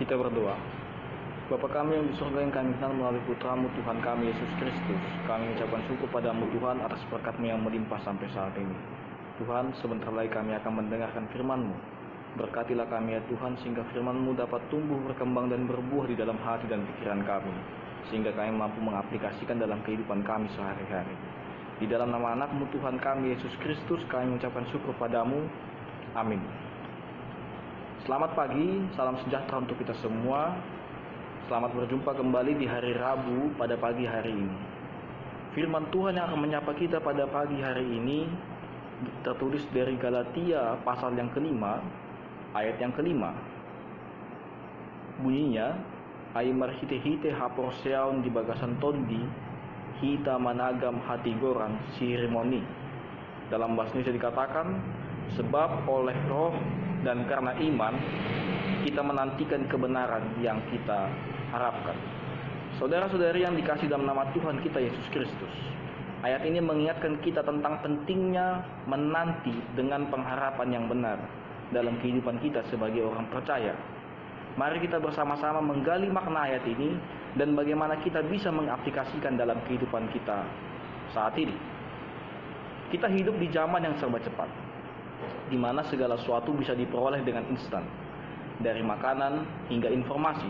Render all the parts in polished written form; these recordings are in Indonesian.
Kita berdoa. Bapa kami yang di surga, yang kami kenal melalui Putramu Tuhan kami Yesus Kristus, kami mengucapkan syukur padamu Tuhan atas berkat-Mu yang melimpah sampai saat ini. Tuhan, sebentar lagi kami akan mendengarkan firman-Mu. Berkatilah kami ya Tuhan, sehingga firman-Mu dapat tumbuh, berkembang, dan berbuah di dalam hati dan pikiran kami, sehingga kami mampu mengaplikasikan dalam kehidupan kami sehari-hari. Di dalam nama anak-Mu Tuhan kami Yesus Kristus, kami mengucapkan syukur padamu. Amin. Selamat pagi, salam sejahtera untuk kita semua. Selamat berjumpa kembali di hari Rabu pada pagi hari ini. Firman Tuhan yang akan menyapa kita pada pagi hari ini tertulis dari Galatia pasal yang kelima, ayat yang kelima. Bunyinya, Aimar hite-hite haporseaun di bagasan tondi, hita managam hati goran sirimoni. Dalam bahasa Indonesia dikatakan, sebab oleh roh dan karena iman, kita menantikan kebenaran yang kita harapkan. Saudara-saudari yang dikasih dalam nama Tuhan kita Yesus Kristus, ayat ini mengingatkan kita tentang pentingnya menanti dengan pengharapan yang benar dalam kehidupan kita sebagai orang percaya. Mari kita bersama-sama menggali makna ayat ini dan bagaimana kita bisa mengaplikasikan dalam kehidupan kita saat ini. Kita hidup di zaman yang serba cepat, di mana segala sesuatu bisa diperoleh dengan instan. Dari makanan hingga informasi,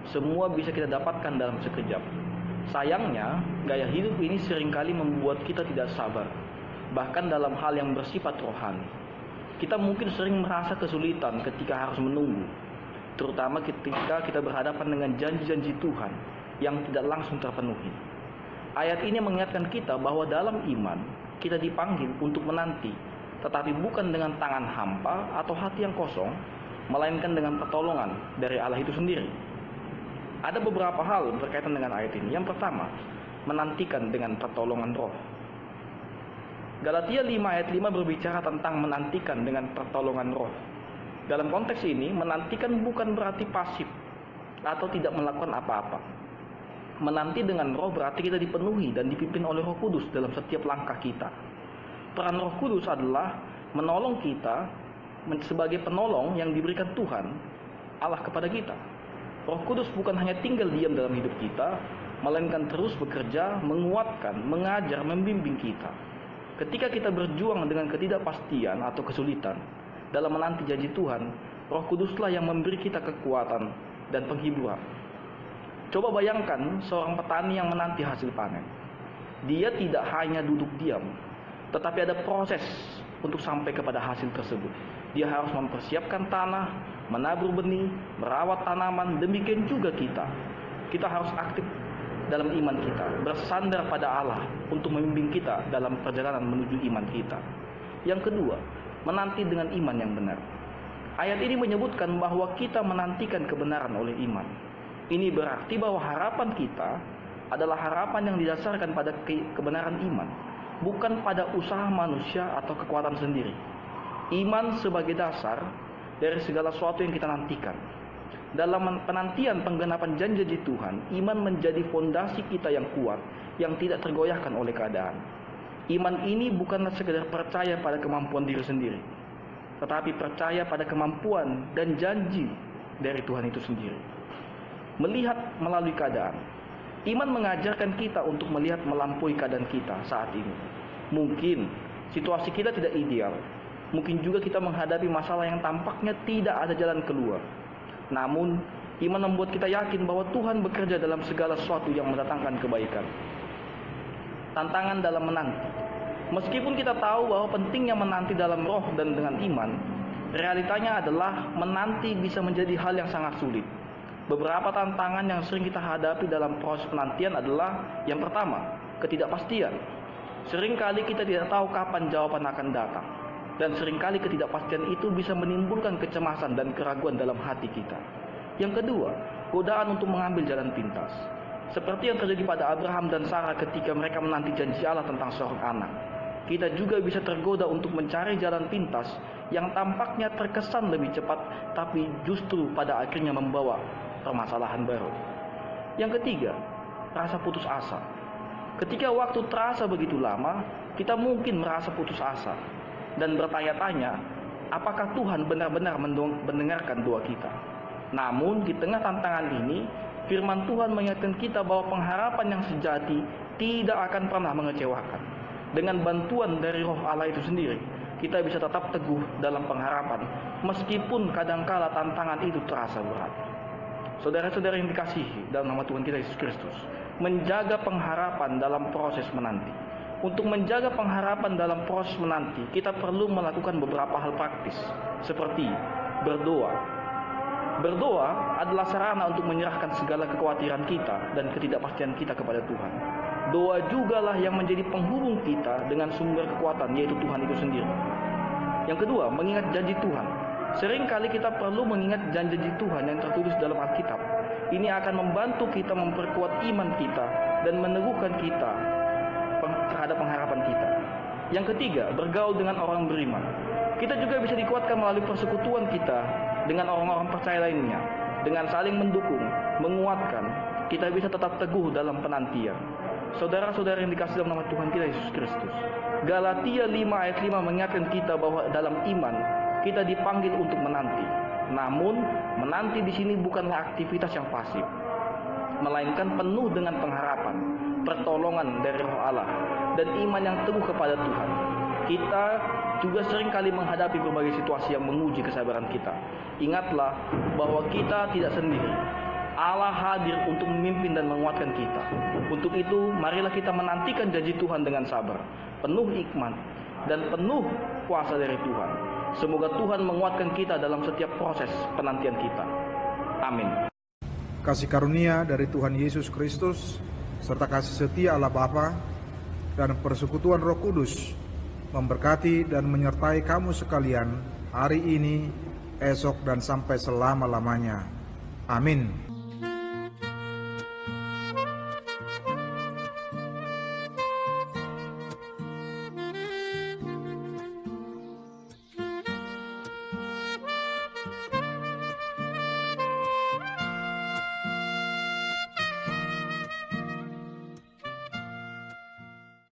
semua bisa kita dapatkan dalam sekejap. Sayangnya, gaya hidup ini seringkali membuat kita tidak sabar, bahkan dalam hal yang bersifat rohani. Kita mungkin sering merasa kesulitan ketika harus menunggu, terutama ketika kita berhadapan dengan janji-janji Tuhan yang tidak langsung terpenuhi. Ayat ini mengingatkan kita bahwa dalam iman, kita dipanggil untuk menanti, tetapi bukan dengan tangan hampa atau hati yang kosong, melainkan dengan pertolongan dari Allah itu sendiri. Ada beberapa hal berkaitan dengan ayat ini. Yang pertama, menantikan dengan pertolongan roh. Galatia 5 ayat 5 berbicara tentang menantikan dengan pertolongan roh. Dalam konteks ini, menantikan bukan berarti pasif atau tidak melakukan apa-apa. Menanti dengan roh berarti kita dipenuhi dan dipimpin oleh Roh Kudus dalam setiap langkah kita. Peran Roh Kudus adalah menolong kita sebagai penolong yang diberikan Tuhan Allah kepada kita. Roh Kudus bukan hanya tinggal diam dalam hidup kita, melainkan terus bekerja, menguatkan, mengajar, membimbing kita. Ketika kita berjuang dengan ketidakpastian atau kesulitan dalam menanti janji Tuhan, Roh Kuduslah yang memberi kita kekuatan dan penghiburan. Coba bayangkan seorang petani yang menanti hasil panen. Dia tidak hanya duduk diam, tetapi ada proses untuk sampai kepada hasil tersebut. Dia harus mempersiapkan tanah, menabur benih, merawat tanaman. Demikian juga kita. Kita harus aktif dalam iman kita, bersandar pada Allah untuk membimbing kita dalam perjalanan menuju iman kita. Yang kedua, menanti dengan iman yang benar. Ayat ini menyebutkan bahwa kita menantikan kebenaran oleh iman. Ini berarti bahwa harapan kita adalah harapan yang didasarkan pada kebenaran iman, bukan pada usaha manusia atau kekuatan sendiri. Iman sebagai dasar dari segala sesuatu yang kita nantikan. Dalam penantian penggenapan janji Tuhan, iman menjadi fondasi kita yang kuat, yang tidak tergoyahkan oleh keadaan. Iman ini bukanlah sekedar percaya pada kemampuan diri sendiri, tetapi percaya pada kemampuan dan janji dari Tuhan itu sendiri. Melihat melalui keadaan. Iman mengajarkan kita untuk melihat melampaui keadaan kita saat ini. Mungkin situasi kita tidak ideal. Mungkin juga kita menghadapi masalah yang tampaknya tidak ada jalan keluar. Namun, iman membuat kita yakin bahwa Tuhan bekerja dalam segala sesuatu yang mendatangkan kebaikan. Tantangan dalam menanti. Meskipun kita tahu bahwa pentingnya menanti dalam roh dan dengan iman, realitanya adalah menanti bisa menjadi hal yang sangat sulit. Beberapa tantangan yang sering kita hadapi dalam proses penantian adalah, yang pertama, ketidakpastian. Seringkali kita tidak tahu kapan jawaban akan datang, dan seringkali ketidakpastian itu bisa menimbulkan kecemasan dan keraguan dalam hati kita. Yang kedua, godaan untuk mengambil jalan pintas. Seperti yang terjadi pada Abraham dan Sarah ketika mereka menanti janji Allah tentang seorang anak. Kita juga bisa tergoda untuk mencari jalan pintas yang tampaknya terkesan lebih cepat, tapi justru pada akhirnya membawa permasalahan baru. Yang ketiga, rasa putus asa. Ketika waktu terasa begitu lama, kita mungkin merasa putus asa dan bertanya-tanya, apakah Tuhan benar-benar mendengarkan doa kita? Namun di tengah tantangan ini, firman Tuhan mengingatkan kita bahwa pengharapan yang sejati tidak akan pernah mengecewakan. Dengan bantuan dari Roh Allah itu sendiri, kita bisa tetap teguh dalam pengharapan, meskipun kadangkala tantangan itu terasa berat. Saudara-saudara yang dikasihi dalam nama Tuhan kita Yesus Kristus, menjaga pengharapan dalam proses menanti. Untuk menjaga pengharapan dalam proses menanti, kita perlu melakukan beberapa hal praktis, seperti berdoa. Berdoa adalah sarana untuk menyerahkan segala kekhawatiran kita dan ketidakpastian kita kepada Tuhan. Doa jugalah yang menjadi penghubung kita dengan sumber kekuatan, yaitu Tuhan itu sendiri. Yang kedua, mengingat janji Tuhan. Seringkali kita perlu mengingat janji Tuhan yang tertulis dalam Alkitab. Ini akan membantu kita memperkuat iman kita dan meneguhkan kita terhadap pengharapan kita. Yang ketiga, bergaul dengan orang beriman. Kita juga bisa dikuatkan melalui persekutuan kita dengan orang-orang percaya lainnya. Dengan saling mendukung, menguatkan, kita bisa tetap teguh dalam penantian. Saudara-saudara yang dikasihi dalam nama Tuhan kita Yesus Kristus, Galatia 5 ayat 5 mengingatkan kita bahwa dalam iman kita dipanggil untuk menanti. Namun, menanti di sini bukanlah aktivitas yang pasif, melainkan penuh dengan pengharapan, pertolongan dari Roh Allah, dan iman yang teguh kepada Tuhan. Kita juga seringkali menghadapi berbagai situasi yang menguji kesabaran kita. Ingatlah bahwa kita tidak sendiri. Allah hadir untuk memimpin dan menguatkan kita. Untuk itu, marilah kita menantikan janji Tuhan dengan sabar, penuh hikmat, dan penuh kuasa dari Tuhan. Semoga Tuhan menguatkan kita dalam setiap proses penantian kita. Amin. Kasih karunia dari Tuhan Yesus Kristus, serta kasih setia Allah Bapa, dan persekutuan Roh Kudus, memberkati dan menyertai kamu sekalian hari ini, esok, dan sampai selama-lamanya. Amin.